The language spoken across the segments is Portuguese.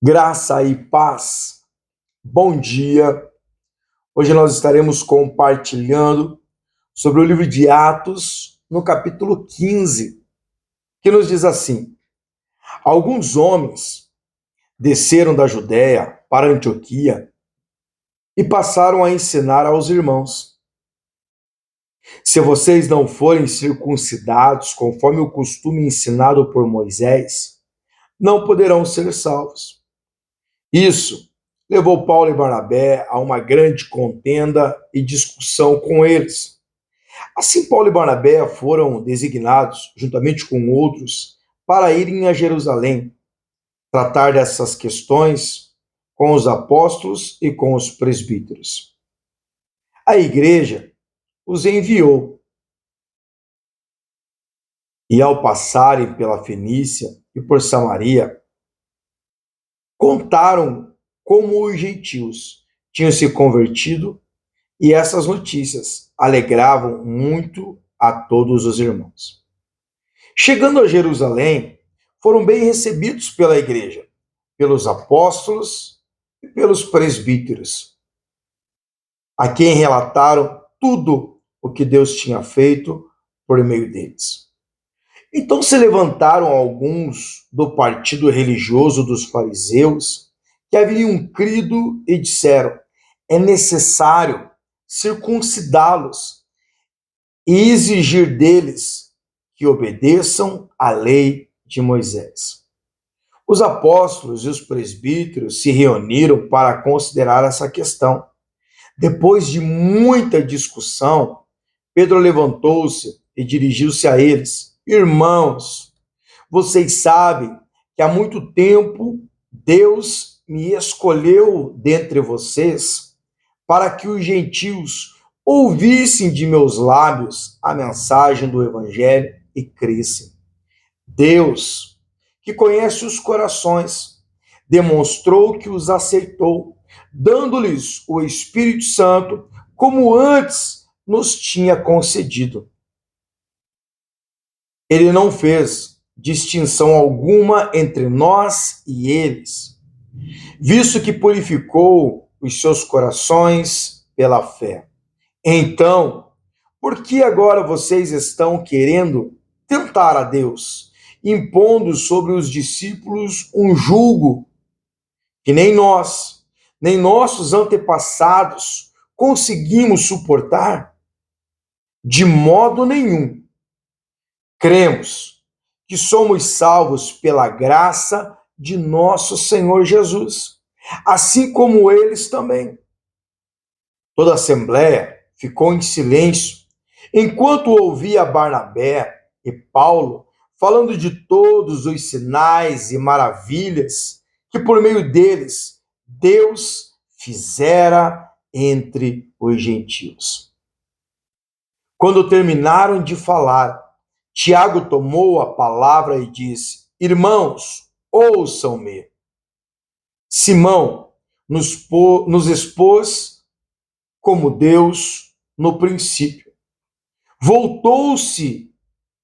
Graça e paz. Bom dia. Hoje nós estaremos compartilhando sobre o livro de Atos, no capítulo 15, que nos diz assim: Alguns homens desceram da Judéia para Antioquia e passaram a ensinar aos irmãos: Se vocês não forem circuncidados conforme o costume ensinado por Moisés, não poderão ser salvos. Isso levou Paulo e Barnabé a uma grande contenda e discussão com eles. Assim, Paulo e Barnabé foram designados, juntamente com outros, para irem a Jerusalém, tratar dessas questões com os apóstolos e com os presbíteros. A igreja os enviou, e ao passarem pela Fenícia e por Samaria, contaram como os gentios tinham se convertido, e essas notícias alegravam muito a todos os irmãos. Chegando a Jerusalém, foram bem recebidos pela igreja, pelos apóstolos e pelos presbíteros, a quem relataram tudo o que Deus tinha feito por meio deles. Então se levantaram alguns do partido religioso dos fariseus que haviam crido e disseram: é necessário circuncidá-los e exigir deles que obedeçam à lei de Moisés. Os apóstolos e os presbíteros se reuniram para considerar essa questão. Depois de muita discussão, Pedro levantou-se e dirigiu-se a eles: Irmãos, vocês sabem que há muito tempo Deus me escolheu dentre vocês para que os gentios ouvissem de meus lábios a mensagem do Evangelho e crescem. Deus, que conhece os corações, demonstrou que os aceitou, dando-lhes o Espírito Santo, como antes nos tinha concedido. Ele não fez distinção alguma entre nós e eles, visto que purificou os seus corações pela fé. Então, por que agora vocês estão querendo tentar a Deus, impondo sobre os discípulos um jugo que nem nós, nem nossos antepassados conseguimos suportar? De modo nenhum. Cremos que somos salvos pela graça de nosso Senhor Jesus, assim como eles também. Toda a assembleia ficou em silêncio, enquanto ouvia Barnabé e Paulo falando de todos os sinais e maravilhas que por meio deles Deus fizera entre os gentios. Quando terminaram de falar, Tiago tomou a palavra e disse: Irmãos, ouçam-me. Simão nos expôs como Deus no princípio. Voltou-se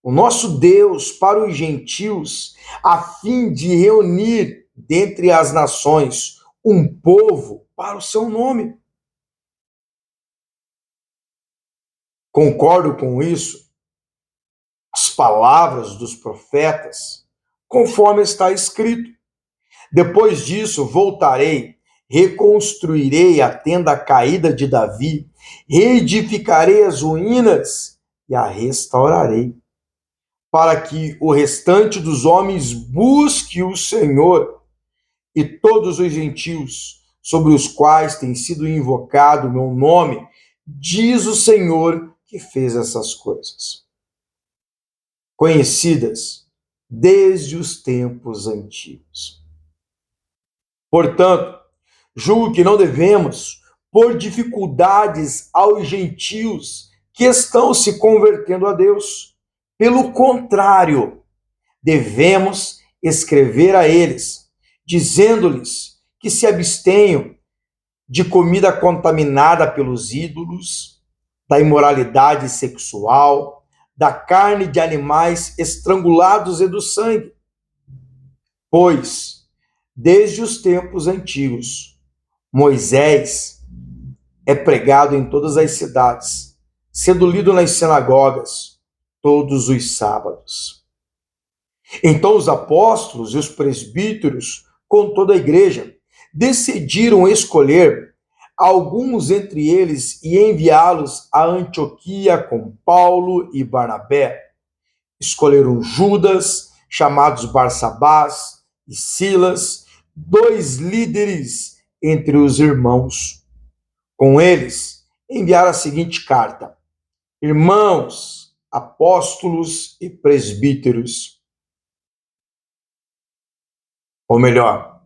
o nosso Deus para os gentios, a fim de reunir dentre as nações um povo para o seu nome. Concordo com isso, as palavras dos profetas, conforme está escrito. Depois disso, voltarei, reconstruirei a tenda caída de Davi, reedificarei as ruínas e a restaurarei, para que o restante dos homens busque o Senhor, e todos os gentios sobre os quais tem sido invocado o meu nome, diz o Senhor que fez essas coisas, conhecidas desde os tempos antigos. Portanto, julgo que não devemos pôr dificuldades aos gentios que estão se convertendo a Deus. Pelo contrário, devemos escrever a eles, dizendo-lhes que se abstenham de comida contaminada pelos ídolos, da imoralidade sexual, da carne de animais estrangulados e do sangue. Pois desde os tempos antigos. Moisés é pregado em todas as cidades, sendo lido nas sinagogas todos os sábados. Então os apóstolos e os presbíteros, com toda a igreja, decidiram escolher alguns entre eles e enviá-los a Antioquia com Paulo e Barnabé. Escolheram Judas, chamados Barsabás, e Silas, dois líderes entre os irmãos. Com eles, enviaram a seguinte carta: Irmãos, apóstolos e presbíteros. Ou melhor,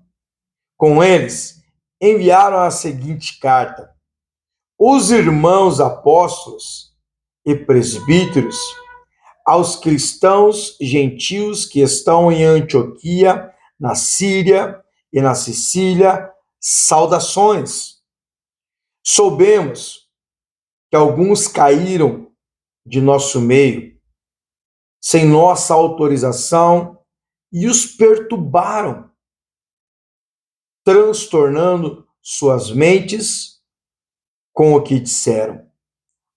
com eles, enviaram a seguinte carta: Os irmãos apóstolos e presbíteros, aos cristãos gentios que estão em Antioquia, na Síria e na Sicília, saudações. Soubemos que alguns caíram de nosso meio, sem nossa autorização, e os perturbaram, transtornando suas mentes com o que disseram.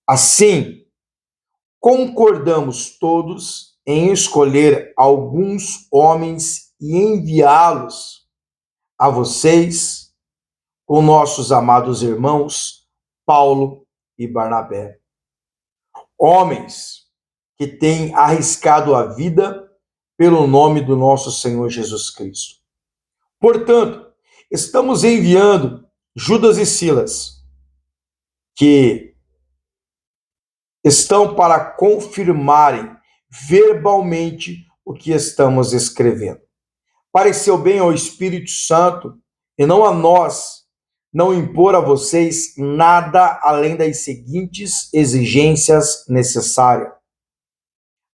Assim, concordamos todos em escolher alguns homens e enviá-los a vocês com nossos amados irmãos Paulo e Barnabé. Homens que têm arriscado a vida pelo nome do nosso Senhor Jesus Cristo. Portanto, estamos enviando Judas e Silas, que estão para confirmarem verbalmente o que estamos escrevendo. Pareceu bem ao Espírito Santo e não a nós não impor a vocês nada além das seguintes exigências necessárias: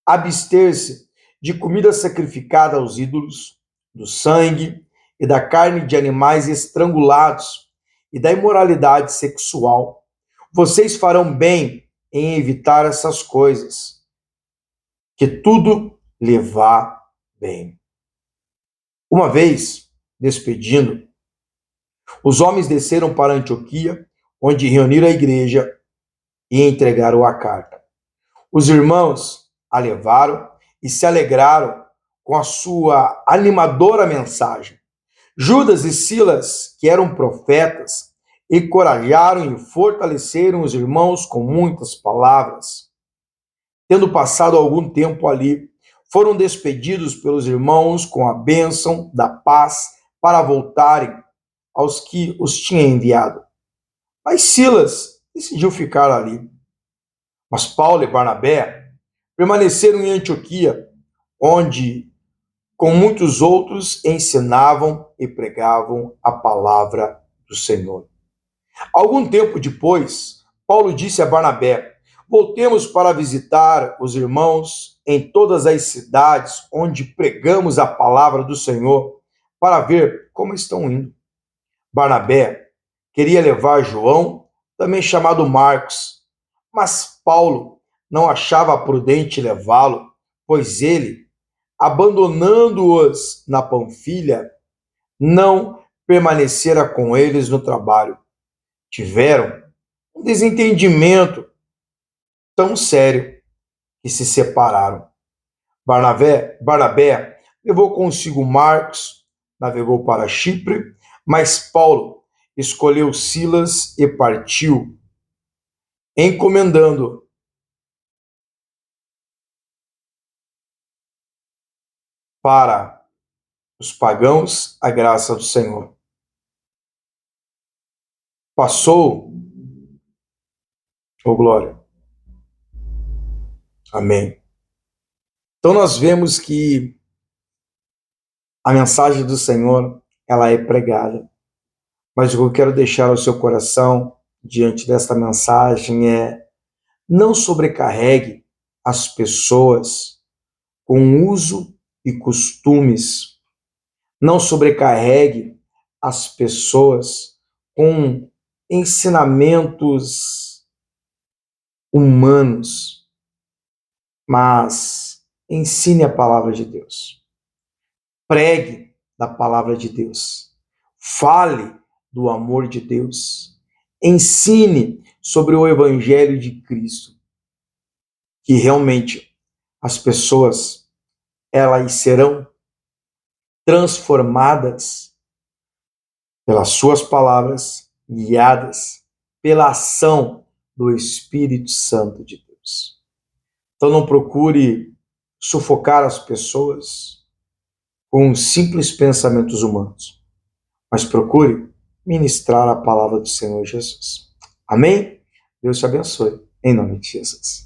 abster-se de comida sacrificada aos ídolos, do sangue e da carne de animais estrangulados e da imoralidade sexual. Vocês farão bem em evitar essas coisas, que tudo lhe vá bem. Uma vez, despedindo, os homens desceram para Antioquia, onde reuniram a igreja e entregaram a carta. Os irmãos a levaram e se alegraram com a sua animadora mensagem. Judas e Silas, que eram profetas, encorajaram e fortaleceram os irmãos com muitas palavras. Tendo passado algum tempo ali, foram despedidos pelos irmãos com a bênção da paz para voltarem aos que os tinha enviado. Mas Silas decidiu ficar ali. Mas Paulo e Barnabé permaneceram em Antioquia, onde, com muitos outros, ensinavam e pregavam a palavra do Senhor. Algum tempo depois, Paulo disse a Barnabé: voltemos para visitar os irmãos em todas as cidades onde pregamos a palavra do Senhor, para ver como estão indo. Barnabé queria levar João, também chamado Marcos, mas Paulo não achava prudente levá-lo, pois ele, abandonando-os na Panfilha, não permanecera com eles no trabalho. Tiveram um desentendimento tão sério que se separaram. Barnabé levou consigo Marcos, navegou para Chipre, mas Paulo escolheu Silas e partiu, encomendando para os pagãos a graça do Senhor. Passou, oh glória. Amém. Então nós vemos que a mensagem do Senhor, ela é pregada. Mas o que eu quero deixar ao seu coração diante desta mensagem é: não sobrecarregue as pessoas com uso e costumes. Não sobrecarregue as pessoas com ensinamentos humanos, mas ensine a palavra de Deus. Pregue da palavra de Deus. Fale do amor de Deus. Ensine sobre o Evangelho de Cristo. Que realmente as pessoas, elas serão transformadas pelas suas palavras, guiadas pela ação do Espírito Santo de Deus. Então não procure sufocar as pessoas com simples pensamentos humanos, mas procure ministrar a palavra do Senhor Jesus. Amém? Deus te abençoe, em nome de Jesus.